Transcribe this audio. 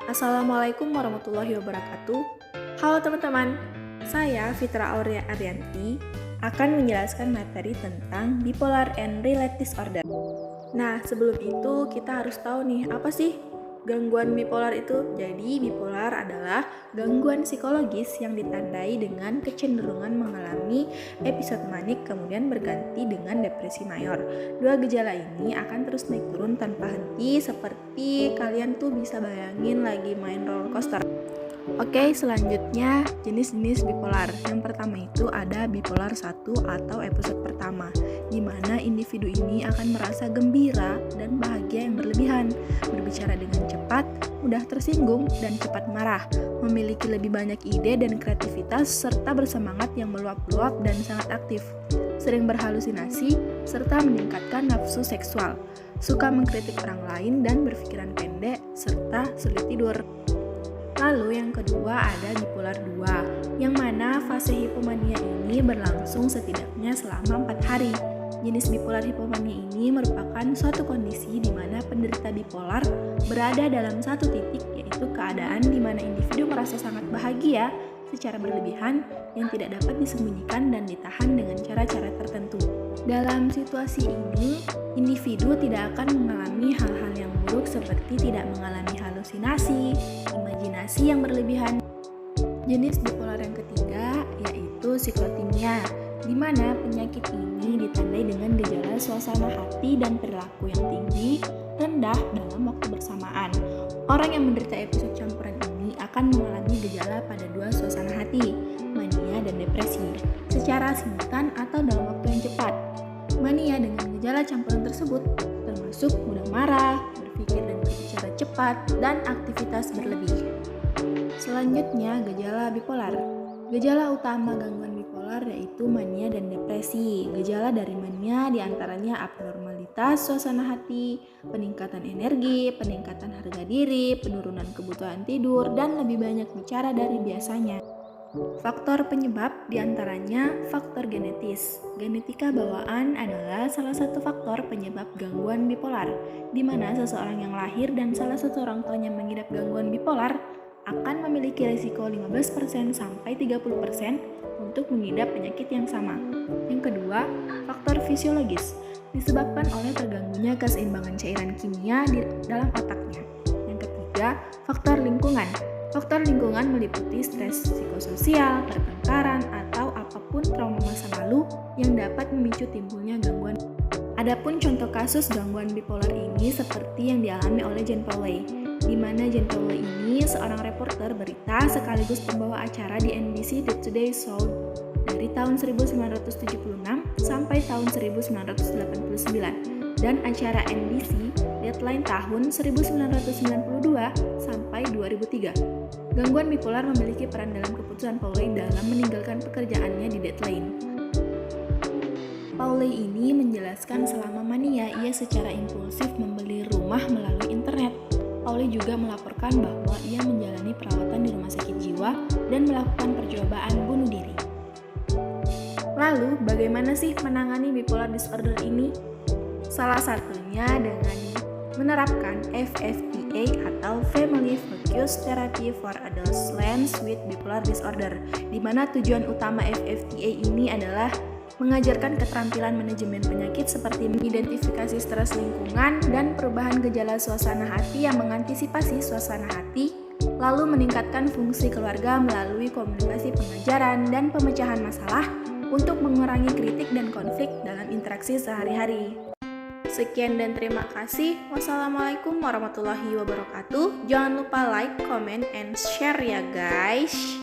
Assalamualaikum warahmatullahi wabarakatuh. Halo teman-teman, saya Fitra Aurea Arianti akan menjelaskan materi tentang bipolar and related disorder. Nah, sebelum itu kita harus tahu nih, apa sih gangguan bipolar itu? Jadi, bipolar adalah gangguan psikologis yang ditandai dengan kecenderungan mengalami episode manik kemudian berganti dengan depresi mayor. Dua gejala ini akan terus naik turun tanpa henti, seperti kalian tuh bisa bayangin lagi main roller coaster. Oke, selanjutnya jenis-jenis bipolar. Yang pertama itu ada bipolar 1 atau episode pertama, di mana individu ini akan merasa gembira dan bahagia yang berlebihan, berbicara dengan cepat, mudah tersinggung, dan cepat marah, memiliki lebih banyak ide dan kreativitas, serta bersemangat yang meluap-luap dan sangat aktif, sering berhalusinasi, serta meningkatkan nafsu seksual, suka mengkritik orang lain dan berpikiran pendek, serta sulit tidur. Lalu yang kedua ada bipolar 2, yang mana fase hipomania ini berlangsung setidaknya selama 4 hari. Jenis bipolar hipomania ini merupakan suatu kondisi di mana penderita bipolar berada dalam satu titik, yaitu keadaan di mana individu merasa sangat bahagia secara berlebihan yang tidak dapat disembunyikan dan ditahan dengan cara-cara tertentu. Dalam situasi ini, individu tidak akan mengalami hal-hal yang buruk seperti tidak mengalami halusinasi, imajinasi yang berlebihan. Jenis bipolar yang ketiga yaitu siklotimia, di mana penyakit ini ditandai dengan gejala suasana hati dan perilaku yang tinggi, rendah dalam waktu bersamaan. Orang yang menderita episode campuran ini akan mengalami gejala pada dua suasana hati, mania dan depresi, secara simultan atau dalam waktu yang cepat. Mania dengan gejala campuran tersebut termasuk mudah marah, berpikir dan berbicara cepat, dan aktivitas berlebih. Selanjutnya, gejala bipolar. Gejala utama gangguan bipolar yaitu mania dan depresi. Gejala dari mania diantaranya abnormalitas suasana hati, peningkatan energi, peningkatan harga diri, penurunan kebutuhan tidur, dan lebih banyak bicara dari biasanya. Faktor penyebab diantaranya faktor genetis. Genetika bawaan adalah salah satu faktor penyebab gangguan bipolar, di mana seseorang yang lahir dan salah satu orang tuanya mengidap gangguan bipolar akan memiliki risiko 15% sampai 30% untuk mengidap penyakit yang sama. Yang kedua, faktor fisiologis, disebabkan oleh terganggunya keseimbangan cairan kimia di dalam otaknya. Yang ketiga, faktor lingkungan. Faktor lingkungan meliputi stres psikososial, pertengkaran, atau apapun trauma masa lalu yang dapat memicu timbulnya gangguan. Adapun contoh kasus gangguan bipolar ini seperti yang dialami oleh Jane Pauley, di mana Jane Pauley ini seorang reporter berita sekaligus pembawa acara di NBC The Today Show dari tahun 1976 sampai tahun 1989 dan acara NBC Deadline tahun 1992 sampai 2003. Gangguan bipolar memiliki peran dalam keputusan Pauley dalam meninggalkan pekerjaannya di Deadline. Pauley ini menjelaskan selama mania ia secara impulsif membeli rumah melalui internet. Pauley juga melaporkan bahwa ia menjalani perawatan di rumah sakit jiwa dan melakukan percobaan bunuh diri. Lalu, bagaimana sih menangani bipolar disorder ini? Salah satunya dengan menerapkan FFTA atau Family Focused Therapy for Adults with Bipolar Disorder, di mana tujuan utama FFTA ini adalah mengajarkan keterampilan manajemen penyakit seperti mengidentifikasi stres lingkungan dan perubahan gejala suasana hati yang mengantisipasi suasana hati, lalu meningkatkan fungsi keluarga melalui komunikasi pengajaran dan pemecahan masalah untuk mengurangi kritik dan konflik dalam interaksi sehari-hari. Sekian dan terima kasih. Wassalamualaikum warahmatullahi wabarakatuh. Jangan lupa like, comment, and share ya guys.